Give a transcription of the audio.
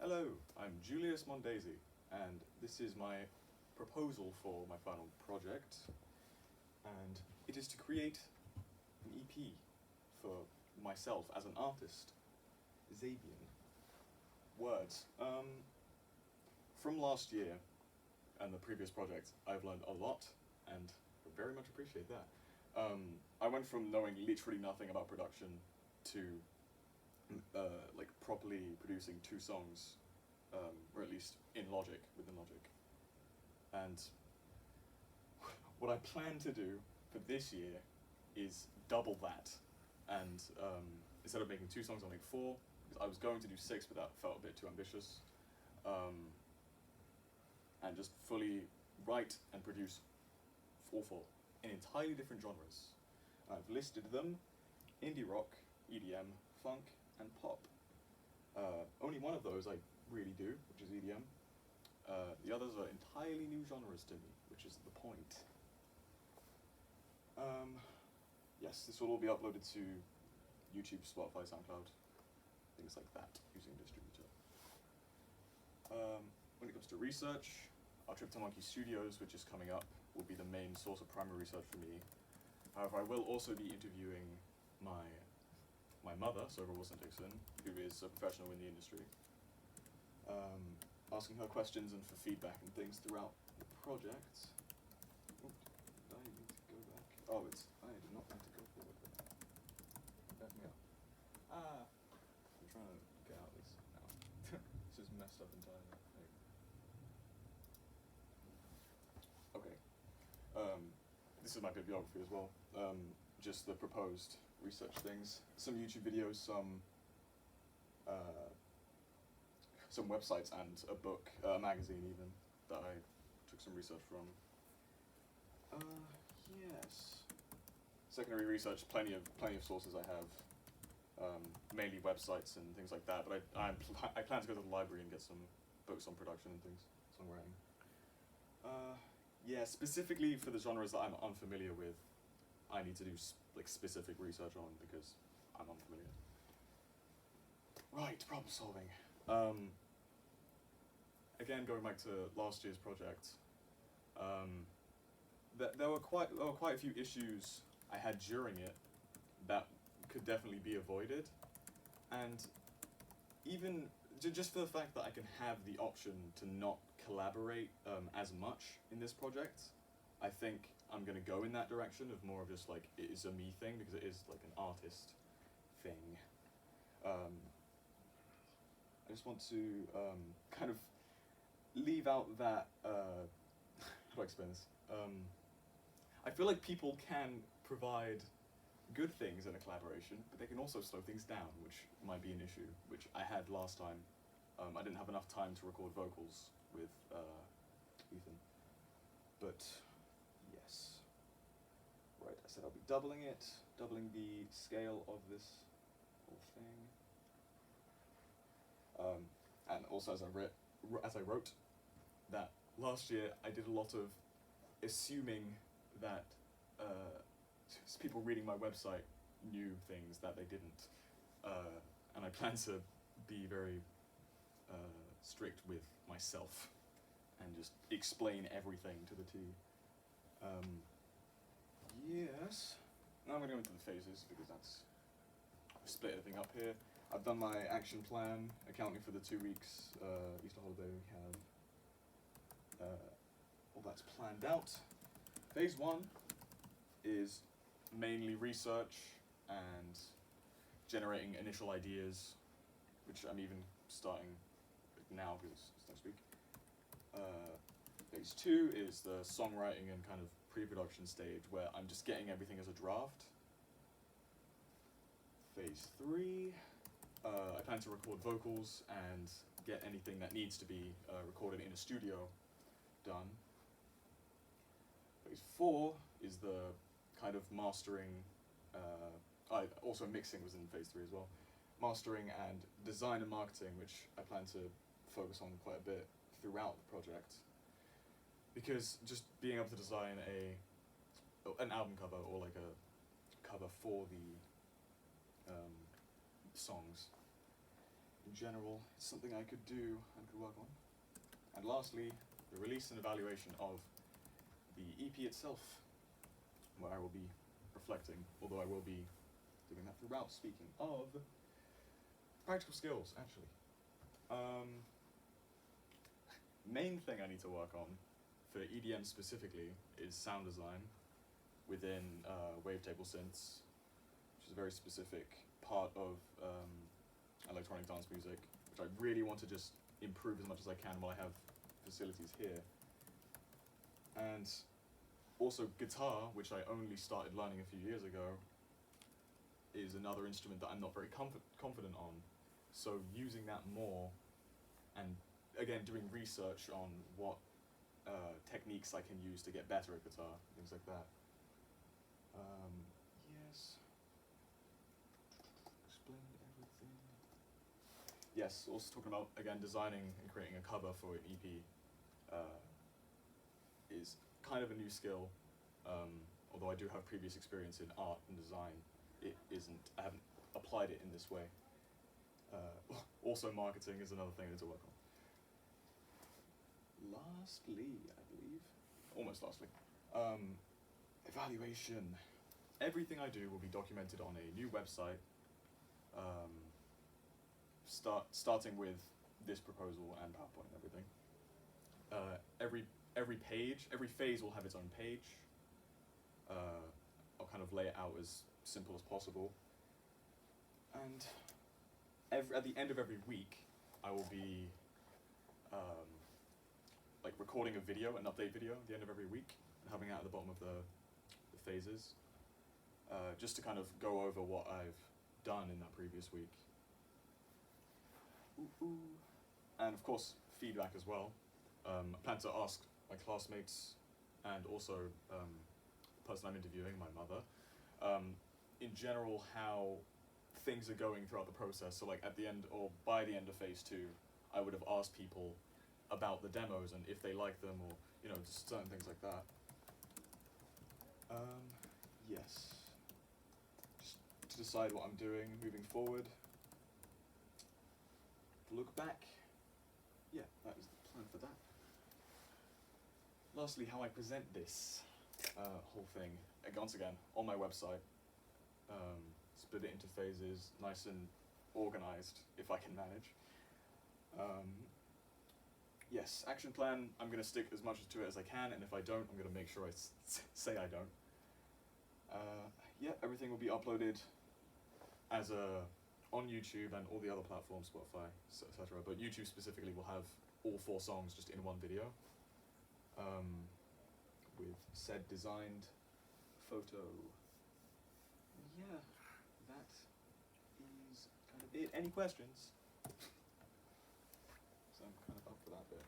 Hello, I'm Julius Mondesir, and this is my proposal for my final project, and it is to create an EP for myself as an artist. Zabian. Words. From last year and the previous project, I've learned a lot, and I very much appreciate that. I went from knowing literally nothing about production to like properly producing 2 songs, or at least in Logic, within Logic. And what I plan to do for this year is double that, and instead of making 2 songs, I'll make 4, because I was going to do 6, but that felt a bit too ambitious. And just fully write and produce all 4 in entirely different genres. I've listed them: indie rock, EDM, funk, and pop. Only one of those I really do, which is EDM. The others are entirely new genres to me, which is the point. Yes, this will all be uploaded to YouTube, Spotify, SoundCloud, things like that, using a distributor. When it comes to research, our trip to Monkey Studios, which is coming up, will be the main source of primary research for me. However, I will also be interviewing my mother, Sova Wilson-Dixon, who is a professional in the industry, asking her questions and for feedback and things throughout the project. Oh, did I need to go back? Oh, I did not need to go forward. Back me up. I'm trying to get out of this now. This is messed up entirely. Okay. This is my bibliography as well. Just the proposed research things, some YouTube videos, some websites, and a book, a magazine even, that I took some research from. Yes. Secondary research, plenty of sources I have, mainly websites and things like that. But I plan to go to the library and get some books on production and things, songwriting. Yeah, specifically for the genres that I'm unfamiliar with, I need to do specific research on, because I'm unfamiliar. Right, problem solving. Again, going back to last year's project, there were quite a few issues I had during it that could definitely be avoided, and even just for the fact that I can have the option to not collaborate as much in this project, I think I'm going to go in that direction of more of just like, it is a me thing, because it is like an artist thing. I just want to kind of leave out that, how do I explain this? I feel like people can provide good things in a collaboration, but they can also slow things down, which might be an issue, which I had last time. I didn't have enough time to record vocals with Ethan, but yes. Right, I said I'll be doubling the scale of this whole thing. And also, as I wrote, that last year I did a lot of assuming that people reading my website knew things that they didn't, and I plan to be very strict with myself and just explain everything to the T. Yes. Now I'm going to go into the phases, because I've split everything up here. I've done my action plan, accounting for the 2 weeks Easter holiday we have. All that's planned out. Phase 1 is mainly research and generating initial ideas, which I'm even starting now, because it's next week. Phase 2 is the songwriting and kind of pre-production stage, where I'm just getting everything as a draft. Phase 3, I plan to record vocals and get anything that needs to be recorded in a studio done. Phase 4 is the kind of mastering, also mixing was in phase 3 as well. Mastering and design and marketing, which I plan to focus on quite a bit throughout the project. Because just being able to design an album cover, or like a cover for the songs, in general, it's something I could do and could work on. And lastly, the release and evaluation of the EP itself, where I will be reflecting, although I will be doing that throughout. Speaking of practical skills, actually. Main thing I need to work on for EDM specifically is sound design within wavetable synths, which is a very specific part of electronic dance music, which I really want to just improve as much as I can while I have facilities here. And also guitar, which I only started learning a few years ago, is another instrument that I'm not very confident on. So using that more, and again doing research on what techniques I can use to get better at guitar, things like that. Yes. Explained everything. Yes, also talking about, again, designing and creating a cover for an EP is kind of a new skill. Although I do have previous experience in art and design, I haven't applied it in this way. Also marketing is another thing I need to work on. Lastly, I believe, almost lastly, evaluation. Everything I do will be documented on a new website, starting with this proposal and PowerPoint and everything. Every page, every phase will have its own page. I'll kind of lay it out as simple as possible. And at the end of every week, I will be like recording a video, an update video at the end of every week, and having it at the bottom of the phases, just to kind of go over what I've done in that previous week. And of course, feedback as well. I plan to ask my classmates and also the person I'm interviewing, my mother, in general how things are going throughout the process. So like at the end or by the end of phase 2, I would have asked people about the demos and if they like them, or just certain things like that. Yes. Just to decide what I'm doing moving forward. To look back, yeah, that is the plan for that. Lastly, how I present this whole thing, once again, on my website. Split it into phases, nice and organized, if I can manage. Yes, action plan, I'm going to stick as much to it as I can, and if I don't, I'm going to make sure I say I don't. Yeah, everything will be uploaded as on YouTube and all the other platforms, Spotify, etc. But YouTube specifically will have all 4 songs just in one video, with said designed photo. Yeah, that is kind of it. Any questions? So I'm kind of up for that bit.